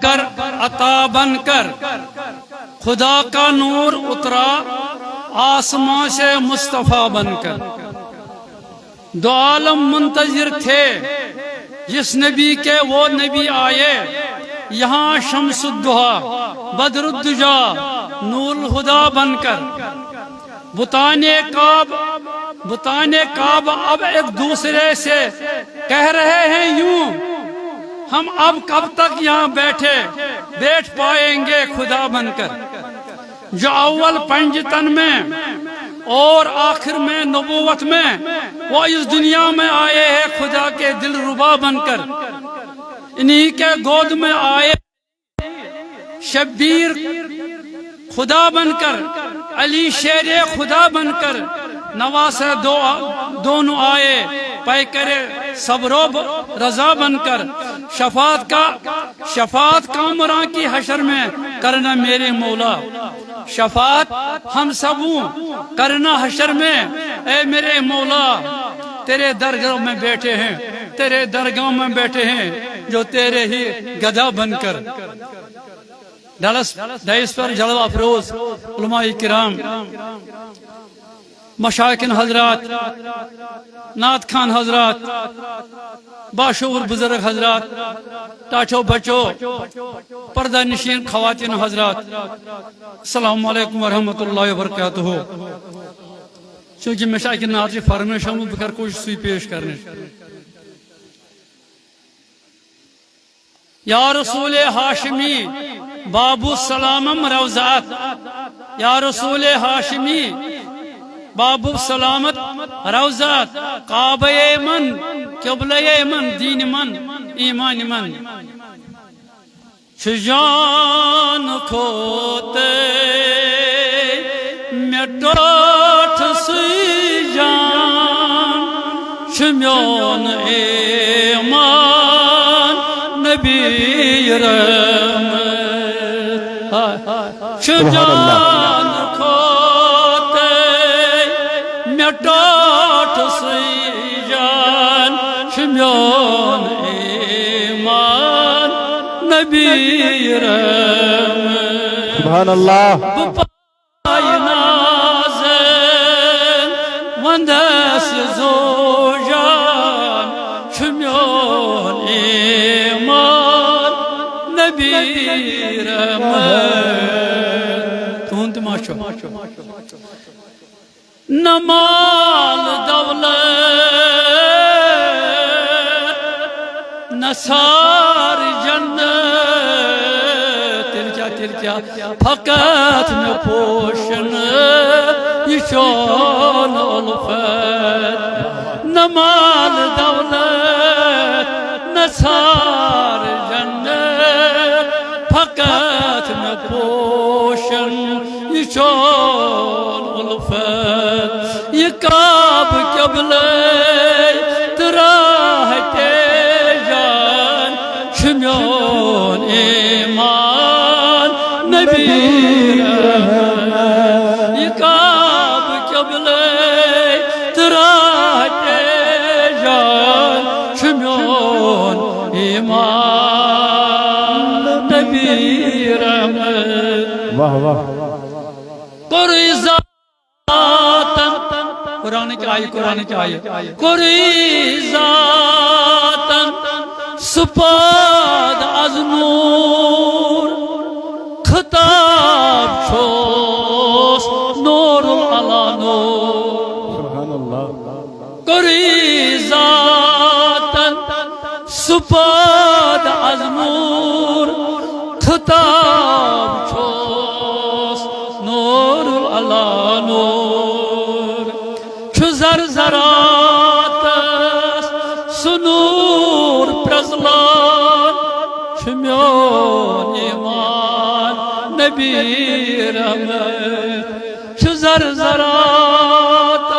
کر عطا بن کر خدا کا نور اترا آسمان سے مصطفیٰ بن کر. دو عالم منتظر تھے جس نبی کے وہ نبی آئے. یہاں شمس الدہا بدر الدجا نور الہدا بن کر. بتان کعب اب ایک دوسرے سے کہہ رہے ہیں یوں، ہم اب کب تک یہاں بیٹھ پائیں گے خدا بن کر. جو اول پنجتن میں اور آخر میں نبوت میں وہ اس دنیا میں آئے ہیں خدا کے دل ربا بن کر. انہی کے گود میں آئے شبیر خدا بن کر، علی شیر خدا بن کر. نواز دونوں آئے پیکر صبر و رضا بن کر. شفاعت کامراں کی حشر میں کرنا میرے مولا. شفاعت ہم سبوں کرنا حشر میں اے میرے مولا. تیرے درگاہ میں بیٹھے ہیں، تیرے درگاہ میں بیٹھے ہیں جو تیرے ہی گدا بن کر. ڈائس پر جلوہ افروز علماء کرام، مشائخین حضرات، نعت خان حضرات، باشعور بزرگ حضرات، ٹاٹھو بچو، پردہ نشین خواتین حضرات، السلام علیکم ورحمۃ اللہ وبرکاتہ. چونکہ مشائخین نعت کی فرمائش ہم بکر کوشش سوئی پیش کرنے. یا رسول ہاشمی باب السلامم روزات، یا رسول ہاشمی باب السلامت روزات. کعبہ من، قبلہ من، دین من، ایمان من. جان کھوتے میں ٹوٹ سی جان، میون ایمان نبی رحمت. جان کھوتے میں ٹوٹ سی جان، میون ایمان نبی رحمت. سبحان اللہ. وندس زوجان شمیون ایمان نبی رحمت. تون تماشو نمال دولت نصار جنت. ترکیا فقط میں پوشن یشون الفت. نمال دولت نصار جنت، فقط میں پوشن یشون الفت. یہ کعب قبلہ تراہتے جان، شمیون ایمان نبی رحمت. یہ کعب قبلہ تراہتے جان، شمیون ایمان نبی رحمت. واہ واہ. قرآن کی آیت قری ذاتن سپاد از نور، خطاب چھوس نور علی نور. سبحان اللہ. قری ذاتن سپاد از نور، خطاب چھوس نور علی نور. زرزرات سنور پرزلان، شمیون ایمان نبی رحمت. زرزرات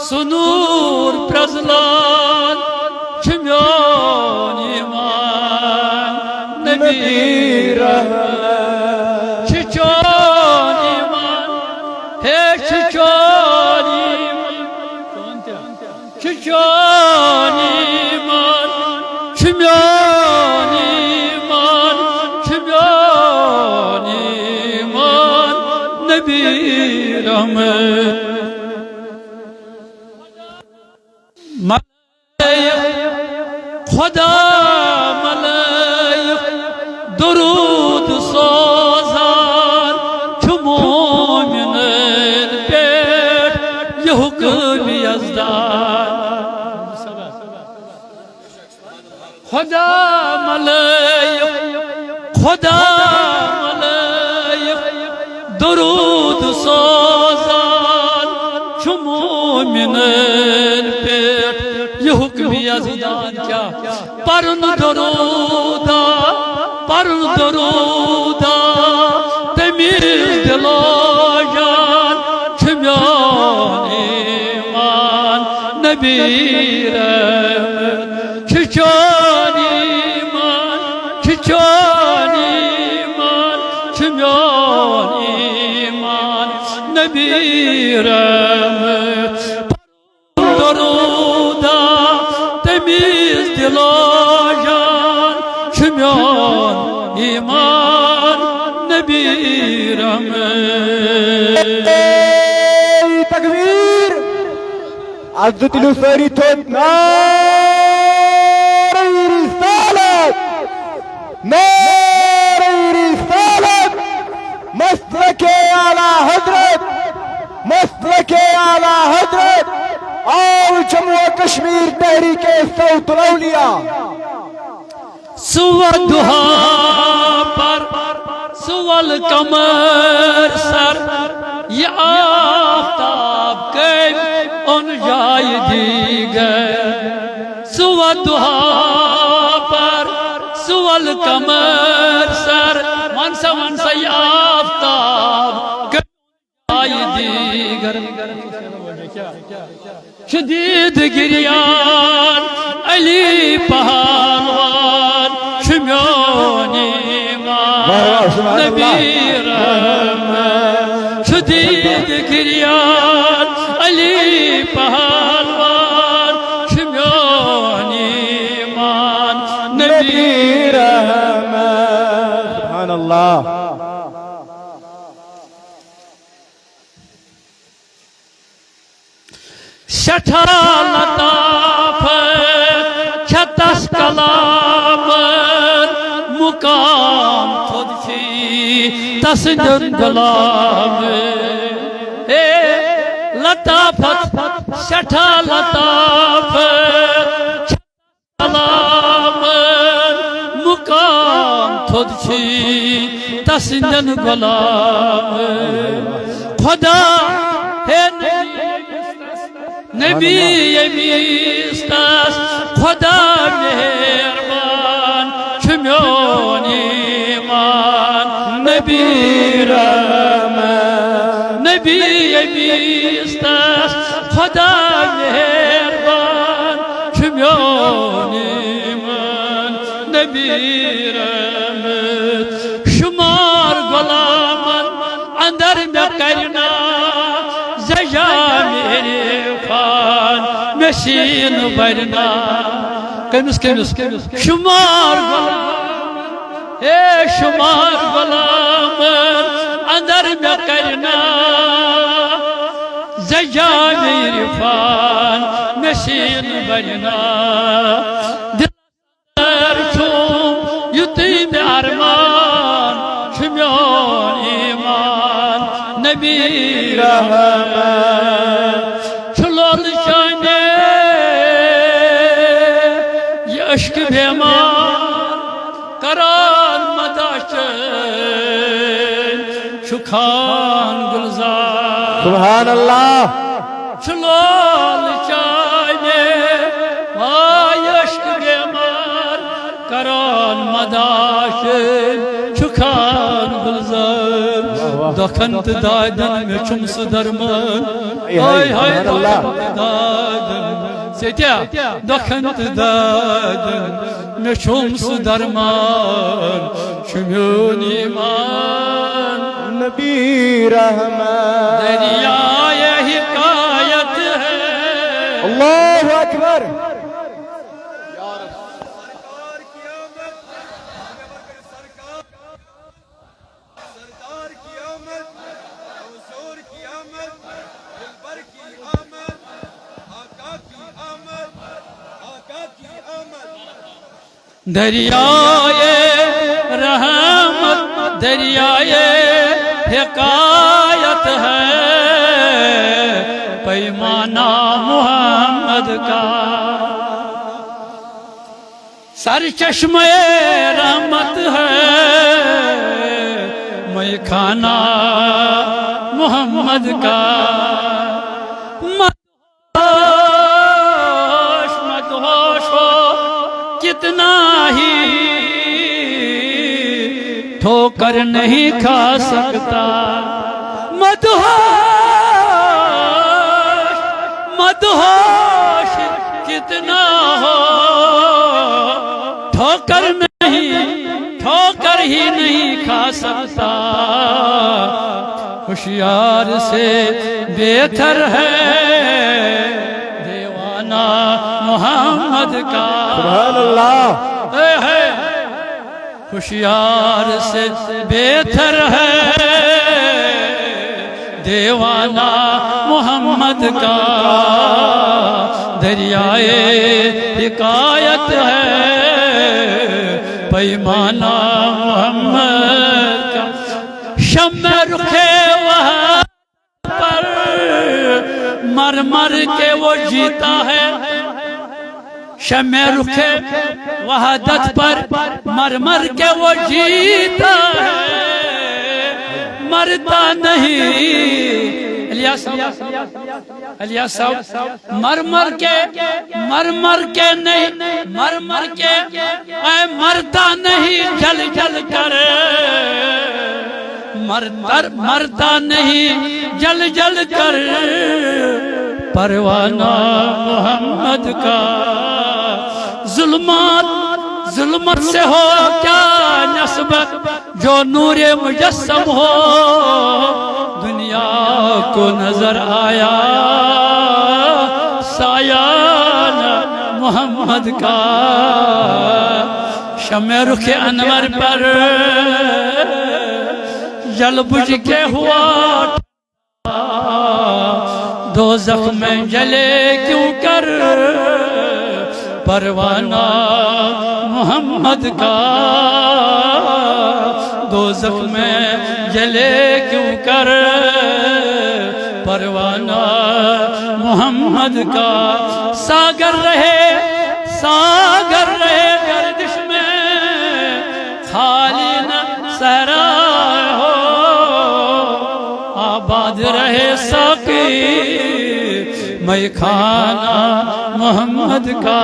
سنور پرزلان، شمیون ایمان نبی رحمت. چچون ایمان ہے چچون ایمان، چچون ایمان، شمیون ایمان، نبی رحمت خدا ملائک درود سوزان چھُ مومنن پیٹھ یہ حکم یزدان خدا ملائک درود سوزان چھُ مومنن پیٹھ یہ حکم یزدان کیا پرن درودا تمیز دلو جان چھُ میون ایمان نبی رحمت چھُ چون ایمان چھُ میون ایمان نبی رحمت درودا تمیز دلو جان چھُ میون ایمان نبی رحمت تکبیر عزت دلو ساری تھوت نعرہ رسالت مسلک اعلی حضرت آل جموں و کشمیر تحریک صوت الاولیاء صور دہا پر سول کمر سر یہ آفتاب کئی ان جائے دیگر صور دہا پر سول کمر سر منسا یہ آفتاب کئی جائے دیگر شدید گریان علی پہلوان چھُ میون ایمان نبی رحمت شدید گریان علی پہلوان چھُ میون ایمان نبی رحمت سبحان اللہ شٹھا لطافت چھتس کلامن مقام خود چھی تسندن غلام اے لطافت شٹھا لطافت کلامن مقام خود چھی تسندن غلام خدا ہے نبی یمیستاس خدا مہربان چھُ میون ایمان نبی رحمت نبی یمیستاس خدا مہربان چھُ میون ایمان نبی رحمت شمار غلامن اندر میں کرنا زجا میرے فان مشین برنا کمس شمار غلام اے شمار غلام اندر میں کرنا زجا میرے فان مشین برنا دل چھوم یتیم ارمان چھُ میون ایمان نبی رحمت چھلول شانے یہ عشق بیمار کران مداشن چھکان گلزار سبحان اللہ چھلول شانے یہ عشق بیمار کران مداشن چھکان گلزار دکھنت دادن میں چمس درمان آئی دکھنت دادن سیتیا دکھنت دادن میں چمس درمان چھُ میون ایمان نبی رحمت دریائے حکایت ہے اللہ اکبر دریائے رحمت دریائے حکایت ہے پیمانہ محمد کا سر چشمہ رحمت ہے میں کھانا محمد کا مدہوش ہو کتنا ہی ٹھوکر نہیں کھا سکتا مدہوش کتنا ہو ٹھوکر ہی نہیں کھا سکتا ہوشیار سے بہتر ہے دیوانہ محمد کا سبحان اللہ ہوشیار سے بہتر ہے دیوانہ محمد کا دریائے حکایت ہے پیمانہ محمد کا شمع رکھے وہاں پر مر مر کے وہ جیتا ہے شمع رکھے وحدت پر مر مر کے وہ جیتا ہے مرتا نہیں الیاس صاحب مر مر کے نہیں مر کے اے مرتا نہیں جل جل کر مرتا نہیں جل جل کر پروانہ محمد کا ظلمت سے ہو کیا نسبت جو نور مجسم ہو دنیا کو نظر آیا سایہ محمد کا شمع رخ انور پر جل بجھ کے ہوا دوزخ میں جلے کیوں کر پروانہ محمد کا دوزخ میں جلے کیوں کر پروانہ محمد کا ساگر رہے گردش میں خالی نہ صحرا ہو آباد رہے ساقی میں کھانا محمد کا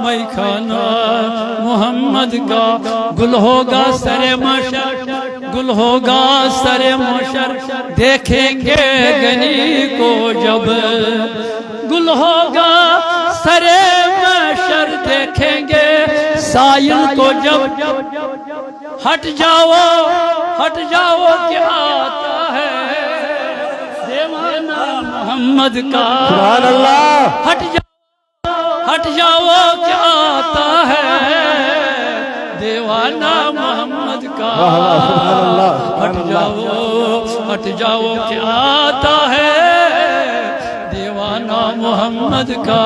میں کھانا محمد کا گل ہوگا سر محشر گل ہوگا سر محشر دیکھیں گے غنی کو جب گل ہوگا سر محشر دیکھیں گے سائل کو جب ہٹ جاؤ کیا آتا ہے دیوانہ محمد کا سبحان اللہ ہٹ جاؤ کیا آتا ہے دیوانہ محمد کا سبحان اللہ ہٹ جاؤ کیا آتا ہے دیوانہ محمد کا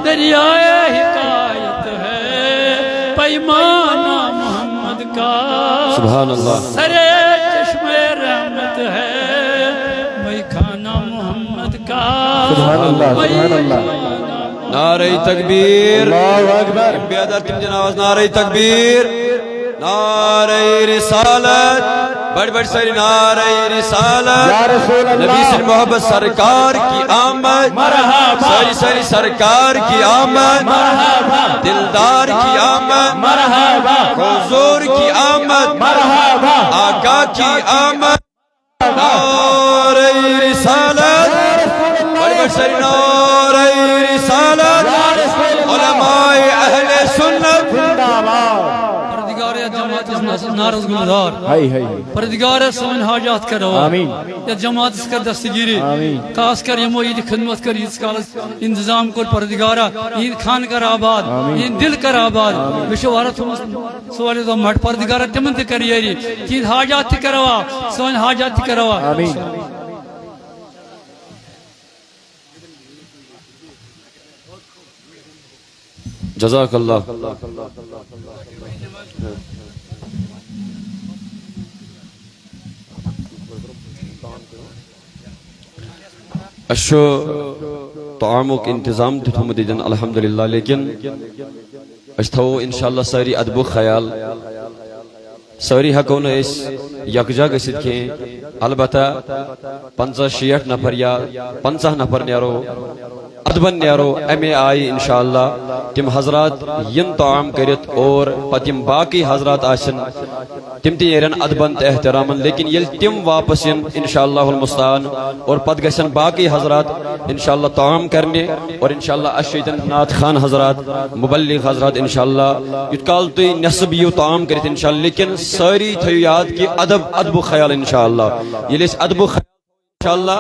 دریائے حکایت ہے پیمانہ محمد کا سبحان اللہ سرے چشمے رحمت ہے میں کھانا محمد کا سبحان اللہ نعرہ تکبیر اللہ اکبر بیادر تم جناز نعرہ تکبیر نعرہ رسالت بڑی ساری نعرہ رسالت یا رسول اللہ نبی سے محبت سرکار کی آمد مرحبا ساری سرکار کی آمد مرحبا دلدار کی آمد مرحبا حضور کی آمد مرحبا آقا کی آمد نعرہ رسالت بڑی ساری نعرہ رسالت علماء اہل سنت پردگار جماعت نارض گلدار پردگار سمن حاجات کرو آمین یا جماعت اس کر دستگیری آمین خاص کر یہ موید خدمت کر اس کا انتظام کر پردگارہ یہ خان کر آباد یہ دل کر آباد بشوارت سوالی تو مٹ پردگارہ تمن کر یری چیز حاجات کروا سمن حاجات کروا آمین جزاک اللہ. اشو طعامک انتظام تھی تھومت دن الحمدللہ، لیکن اش تھو انشاءاللہ ساری ادب خیال ساری ہکو نا اس یکجا گژھِتھ کھین، البتہ 50-60 نفر یا 50 نفر نیرو ادبن نیرو امی آئی انشاءاللہ تم حضرات ین طعام کرت اور پتم باقی حضرات آسن تم تی نیرن ادبن احترامن، لیکن یل تم واپس ین انشاءاللہ المستعان اور پت گژھن باقی حضرات انشاءاللہ طعام کرنے اور انشاءاللہ اشیتن نعت خان حضرات مبلغ حضرات انشاءاللہ یت کال تھی نصب یو طعام کرت انشاءاللہ، لیکن ساری تھیو یاد کہ ادب و خیال انشاءاللہ یل اس ادب و خیال انشاءاللہ